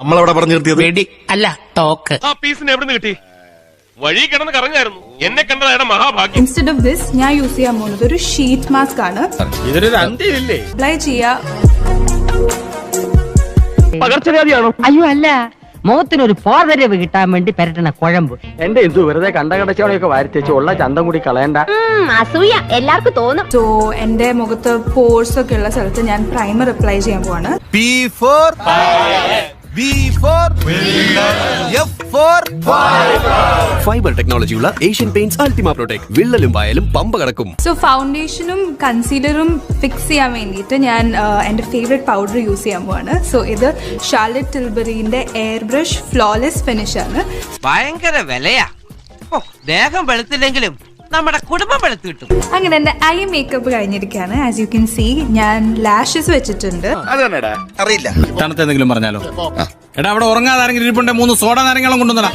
നമ്മളവിടെ പറഞ്ഞു നിർത്തിയത് വെടി അല്ല ടോക്ക്. ആ പീസിന് എവിടെ നിന്ന് കിട്ടി? വഴി കിടന്ന് കറങ്ങായിരുന്നു. എന്നെ കണ്ടതാണ് മഹാഭാഗ്യം. ഇൻസ്റ്റെഡ് ഓഫ് ദിസ് ഞാൻ യൂസ് ചെയ്യാൻ പോകുന്നത് ഒരു ഷീറ്റ് മാസ്ക് ആണ്. ഇതൊരു അന്ത്യമില്ലേ? അപ്ലൈ ചെയ്യാ. പകർച്ചവ്യാധിയാണോ? അയ്യോ അല്ല, മുഖത്തിനൊരു പോതരവ് കിട്ടാൻ വേണ്ടി പെരട്ടണ കുഴമ്പ്. എന്റെ എന്തു വെറുതെ കണ്ടകടച്ചവണയൊക്കെ വാരിത്തേച്ച് ഉള്ള ചന്തം കൂടി കളയണ്ട. അസൂയ എല്ലാവർക്കും തോന്നും. സോ എന്റെ മുഖത്ത് പോർസ് ഒക്കെ ഉള്ള സ്ഥലത്ത് ഞാൻ പ്രൈമർ അപ്ലൈ ചെയ്യാൻ പോവാണ്. ഫൈബർ ടെക്നോളജിയുള്ള ഏഷ്യൻ പെയിന്റ്സ് അൾട്ടിമ പ്രൊട്ടക്ട് വിള്ളലും പായലും പമ്പ കടക്കും. സോ ഫൗണ്ടേഷനും കൺസീലറും ഫിക്സ് ചെയ്യാൻ വേണ്ടിയിട്ട് ഞാൻ എന്റെ ഫേവറേറ്റ് പൗഡർ യൂസ് ചെയ്യാൻ പോവാണ്. സോ ഇത് ഷാർലറ്റ് ടിൽബറിന്റെ എയർ ബ്രഷ് ഫ്ലോലെസ് ഫിനിഷ് ആണ്. ഭയങ്കര വിലയാ. ദേഹം വെളുത്തില്ലെങ്കിലും നമ്മുടെ കുടുംബം വെളുത്തു കിട്ടും. അങ്ങനെ എന്റെ ഐ മേക്കപ്പ് കഴിഞ്ഞിരിക്കുകയാണ്. ആസ് യു കെൻ സീ ഞാൻ ലാഷസ് വെച്ചിട്ടുണ്ട്. അറിയില്ല. തണുത്ത് എന്തെങ്കിലും പറഞ്ഞാലോ? എടാ അവിടെ ഉറങ്ങാതെ ആരെങ്കിലും ഇരിപ്പുണ്ടെ 3 സോഡ നാരങ്ങളും കൊണ്ടുവന്നടാ.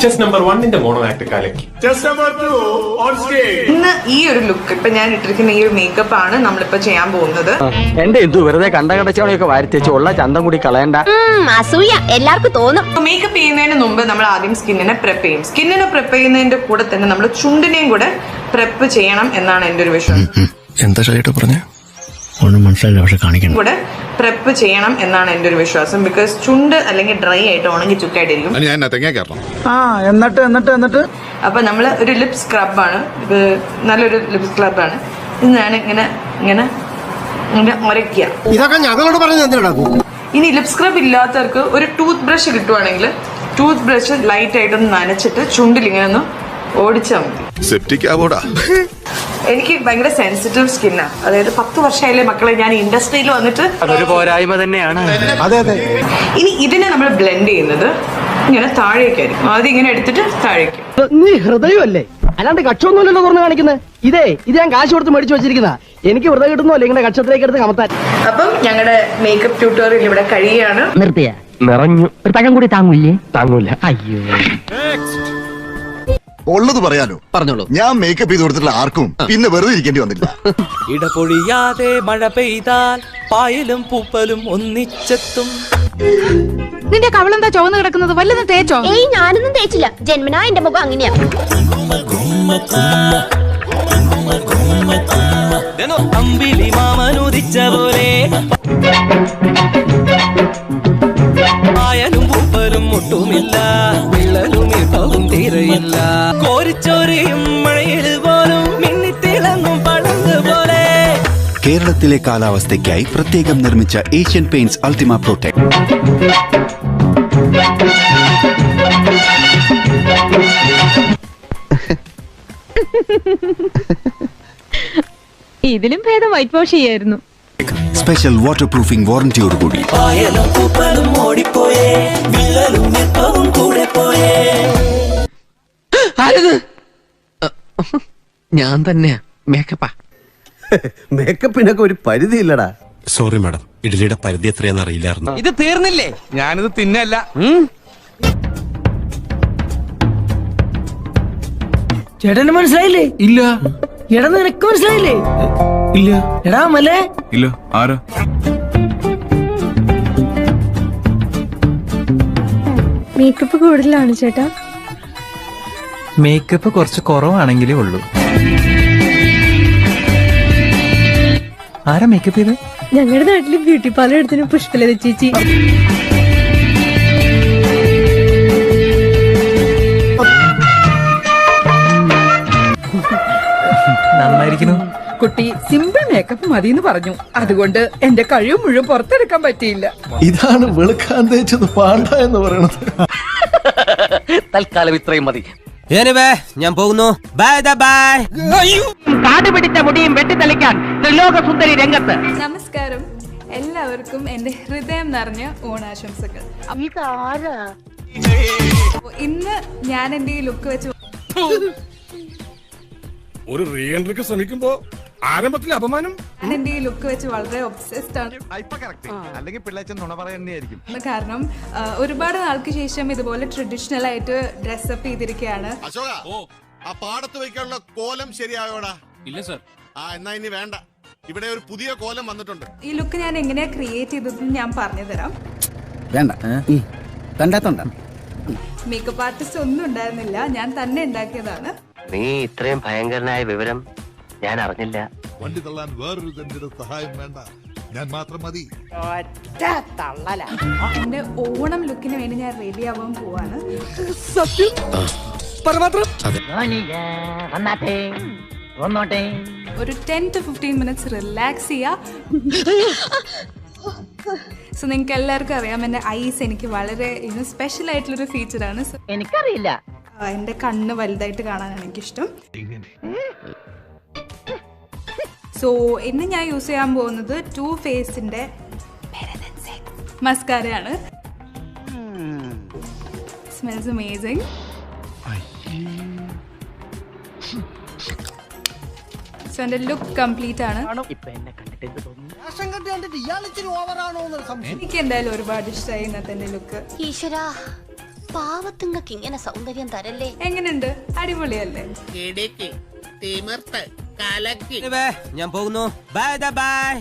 ചെസ് നമ്പർ 1 മോണോ ആക്ട് കാലക്കി. Chest number 2 on stage. ഇന്ന് ഈ ഒരു ലുക്ക്, ഇപ്പൊ ഞാൻ ഇട്ടിരിക്കുന്ന ഈ ഒരു മേക്കപ്പ് ആണ് നമ്മളിപ്പോ ചെയ്യാൻ പോകുന്നത്. എന്റെ എന്തു വെറുതെ കണ്ടകടച്ചവണയൊക്കെ വാരിത്തേച്ച് ഉള്ള ചന്തം കൂടി കളയണ്ട. അസൂയ എല്ലാവർക്കും തോന്നും. മേക്കപ്പ് ചെയ്യുന്നതിന് മുമ്പ് നമ്മൾ ആദ്യം സ്കിന്നിനെ പ്രെപ്പ് ചെയ്യും. സ്കിന്നിനെ പ്രെപ്പ് ചെയ്യുന്നതിന്റെ കൂടെ തന്നെ നമ്മൾ ചുണ്ടിനെയും കൂടെ പ്രെപ്പ് ചെയ്യണം എന്നാണ് എന്റെ ഒരു വിശ്വാസം. എന്താ ചേട്ടാ പറഞ്ഞേ? ഒന്നും മനസ്സിലായില്ല, പക്ഷെ കാണിക്കണം. കൂടെ പ്രെപ്പ് ചെയ്യണം എന്നാണ് എന്റെ ഒരു വിശ്വാസം. ബിക്കോസ് ചുണ്ട് അല്ലെങ്കിൽ ഡ്രൈ ആയിട്ട് ഉണങ്ങി ചുക്കായിട്ടിരിക്കും. എന്നിട്ട് അപ്പൊ നമ്മള് ഒരു ലിപ് സ്ക്രബാണ് ഇത്. നല്ലൊരു ലിപ് സ്ക്രബാണ് ഇത്. ഞാൻ ഇങ്ങനെ ഇങ്ങനെ ഇങ്ങനെ ഉരയ്ക്കുക. ഇതൊക്കെ ഞങ്ങളോട് പറഞ്ഞു എന്തിനാ? ഇനി ലിപ് സ്ക്രബ് ഇല്ലാത്തവർക്ക് ഒരു ടൂത്ത് ബ്രഷ് കിട്ടുവാണെങ്കിൽ ടൂത്ത് ബ്രഷ് ലൈറ്റ് ആയിട്ടൊന്ന് നനച്ചിട്ട് ചുണ്ടിൽ ഇങ്ങനെ ഒന്ന് ഓടിച്ചാൽ മതി. എനിക്ക് ഭയങ്കര സെൻസിറ്റീവ് സ്കിന്നാണ്. അതായത് 10 വർഷമായില്ലേ മക്കളെ ഞാൻ ഇൻഡസ്ട്രിയിൽ വന്നിട്ട്. അതൊരു പോരായ്മ തന്നെയാണ്. ഇനി ഇതിനെ നമ്മൾ ബ്ലെൻഡ് ചെയ്യുന്നത് ഇങ്ങനെ താഴേക്കായിരിക്കും. ആദ്യം ഇങ്ങനെ എടുത്തിട്ട് താഴേക്ക്. നീ ഹൃദയമല്ലേ, അല്ലാണ്ട് കക്ഷമൊന്നുമല്ലല്ലോ തുറന്ന് കാണിക്കുന്നത്. ഇത് ഞാൻ കാശ് കൊടുത്ത് മേടിച്ചു വെച്ചിരിക്കുന്ന. എനിക്ക് ഹൃദയം കിട്ടുന്നല്ലേ ഇങ്ങനെ കക്ഷത്തിലേക്ക് എടുത്ത് കമത്താൻ. അപ്പം ഞങ്ങളുടെ മേക്കപ്പ് ട്യൂട്ടോറിയൽ ഇവിടെ കഴിയാണ്. നിർത്തിയ നിറഞ്ഞു. ഒരു പഴം കൂടി താങ്ങൂല്ലേ? താങ്ങൂല. അയ്യോ, ഉള്ളത് പറയാലോ. പറഞ്ഞോളൂ. ഞാൻ മേക്കപ്പ് ചെയ്ത് കൊടുത്തിട്ടുള്ള ആർക്കും പിന്നെ വെറുതെ ഇരിക്കേണ്ടി വന്നില്ല. ഇടപൊഴിയാതെ മഴ പെയ്താൽ പായലും പൂപ്പലും ഒന്നിച്ചെത്തും. നിന്റെ കവളെന്താ ചുവന്ന് കിടക്കുന്നത്? വല്ലതും തേച്ചോ? ഏയ് ഞാനൊന്നും തേച്ചില്ല. ജന്മനാ എന്റെ മുഖം അങ്ങനെയാ. അമ്പിളി മാമനുദിച്ച പോലെ പായലും പൂപ്പലും ഒട്ടുമില്ല, വിള്ളലും ഇപ്പവും തീരെയില്ല. കോരിച്ചോരിയും മഴയിൽ പോലും മിന്നിത്തിളങ്ങും പടങ്ങ് പോലെ. കേരളത്തിലെ കാലാവസ്ഥയ്ക്കായി പ്രത്യേകം നിർമ്മിച്ച ഏഷ്യൻ പെയിന്റ്സ് അൾട്ടിമ പ്രൊട്ടക്ട്. ഇതിലും ഭേദം വൈറ്റ് വാഷ് ചെയ്യായിരുന്നു. സ്പെഷ്യൽ വാട്ടർ പ്രൂഫിംഗ് വാറന്റിയോടുകൂടി. പായലും പൂപ്പലും ഓടിപ്പോയേ, വിള്ളലും ഇപ്പവും കൂടെ പോയേ. ഞാൻ തന്നെയാ മേക്കപ്പാ. മേക്കപ്പിനൊക്കെ ഒരു പരിധി ഇല്ലടാ. സോറി മാഡം, ഇഡലിയുടെ പരിധി എത്രയാണെന്ന് അറിയില്ലായിരുന്നു. ഇത് തീർന്നില്ലേ? ഞാനിത് തിന്നല്ല. ചേട്ടന് മനസ്സിലായില്ലേ? ഇല്ല. എടാ നിനക്ക് മനസ്സിലായില്ലേ? ഇല്ല. എടാ മലേ. ഇല്ല. ആരാ? മേക്കപ്പ് കൂടുതലാണ് ചേട്ടാ. മേക്കപ്പ് കുറച്ച് കുറവാണെങ്കിലേ ഉള്ളൂ. ആരാ മേക്കപ്പ് ചെയ്ത്? ഞങ്ങളുടെ നാട്ടില് ബ്യൂട്ടി പാർലർ എടുത്തിന് പുഷ്പലത ചേച്ചി. നന്നായിരിക്കുന്നു. കുട്ടി സിമ്പിൾ മേക്കപ്പ് മതിയെന്ന് പറഞ്ഞു. അതുകൊണ്ട് എന്റെ കഴിവ് മുഴുവൻ പുറത്തെടുക്കാൻ പറ്റിയില്ല. ഇതാണ് വെളുക്കാൻ തേച്ചത് പാണ്ട എന്ന് പറയണത്. തൽക്കാലം ഇത്രയും മതി. ഞാൻ പോകുന്നു. Bye bye. കാട് പിടിച്ച മുടിയും വെട്ടിത്തെളിക്കാൻ ത്രിലോക സുന്ദരി രംഗത്ത്. നമസ്കാരം എല്ലാവർക്കും എന്റെ ഹൃദയം നിറഞ്ഞ ഓണാശംസകൾ. ഇന്ന് ഞാൻ എന്റെ ഈ ലുക്ക് വെച്ച് ഒരു റീ എൻട്രിക്ക് ശ്രമിക്കുമ്പോ ആരംഭത്തിലെ അപമാനം. ഞാൻ എന്റെ ഈ ലുക്ക് വെച്ച് വളരെ ഒബ്സെസ്ഡ് ആണ്. അല്ലെങ്കിൽ പിള്ളേച്ചൻ നുണ പറയുന്നതായിരിക്കും. കാരണം ഒരുപാട് നാൾക്ക് ശേഷം ഇതുപോലെ ട്രഡീഷണൽ ആയിട്ട് ഡ്രസ്സപ്പ് ചെയ്തിരിക്കുകയാണ്. അശോക, ആ പാടത്ത് വയ്ക്കാനുള്ള കോലം ശരിയായോടാ? ഇല്ല സർ. എന്നാ ഇനി വേണ്ട. ഇവിടെ ഒരു പുതിയ കോലം വന്നിട്ടുണ്ട്. ഈ ലുക്ക് ഞാൻ എങ്ങനെയാ ക്രിയേറ്റ് ചെയ്തതെന്ന് ഞാൻ പറഞ്ഞു തരാം. വേണ്ട കണ്ടാത്തോണ്ട മേക്കപ്പ് ആർട്ടിസ്റ്റ് ഒന്നും ഉണ്ടായിരുന്നില്ല, ഞാൻ തന്നെ ഉണ്ടാക്കിയതാണ്. നീ ഇത്രയും ഭയങ്കരനായ വിവരം ഞാൻ അറിഞ്ഞില്ല. വണ്ടി തള്ളാൻ വേറൊരു തന്റെ സഹായം വേണ്ട, ഞാൻ മാത്രം മതി. എന്റെ ഓണം ലുക്കിന് വേണ്ടി ഞാൻ റെഡി ആവാൻ പോവാണ്. ഒരു 10 to 15 മിനിറ്റ്സ് റിലാക്സ് ചെയ്യാ. സോ നിങ്ങൾക്ക് എല്ലാവർക്കും അറിയാം എന്റെ ഐസ് എനിക്ക് വളരെ സ്പെഷ്യൽ ആയിട്ടുള്ളൊരു ഫീച്ചറാണ്. എനിക്കറിയില്ല. എന്റെ കണ്ണ് വലുതായിട്ട് കാണാനാണ് എനിക്കിഷ്ടം. സോ ഇന്ന് ഞാൻ യൂസ് ചെയ്യാൻ പോകുന്നത് Too Facedന്റെ മസ്കാരയാണ്. Smells amazing. സോ എന്റെ ലുക്ക് കംപ്ലീറ്റ് ആണ്. എനിക്ക് എന്തായാലും ഒരുപാട് ഇഷ്ടമായി ഇന്നത്തെ എന്റെ ലുക്ക്. ഈശ്വരാ, പാവത്തുങ്ങൾക്ക് ഇങ്ങനെ സൗന്ദര്യം തരല്ലേ. എങ്ങനെയുണ്ട്? അടിപൊളിയല്ലേ? ഞാൻ പോകുന്നു. Bye bye.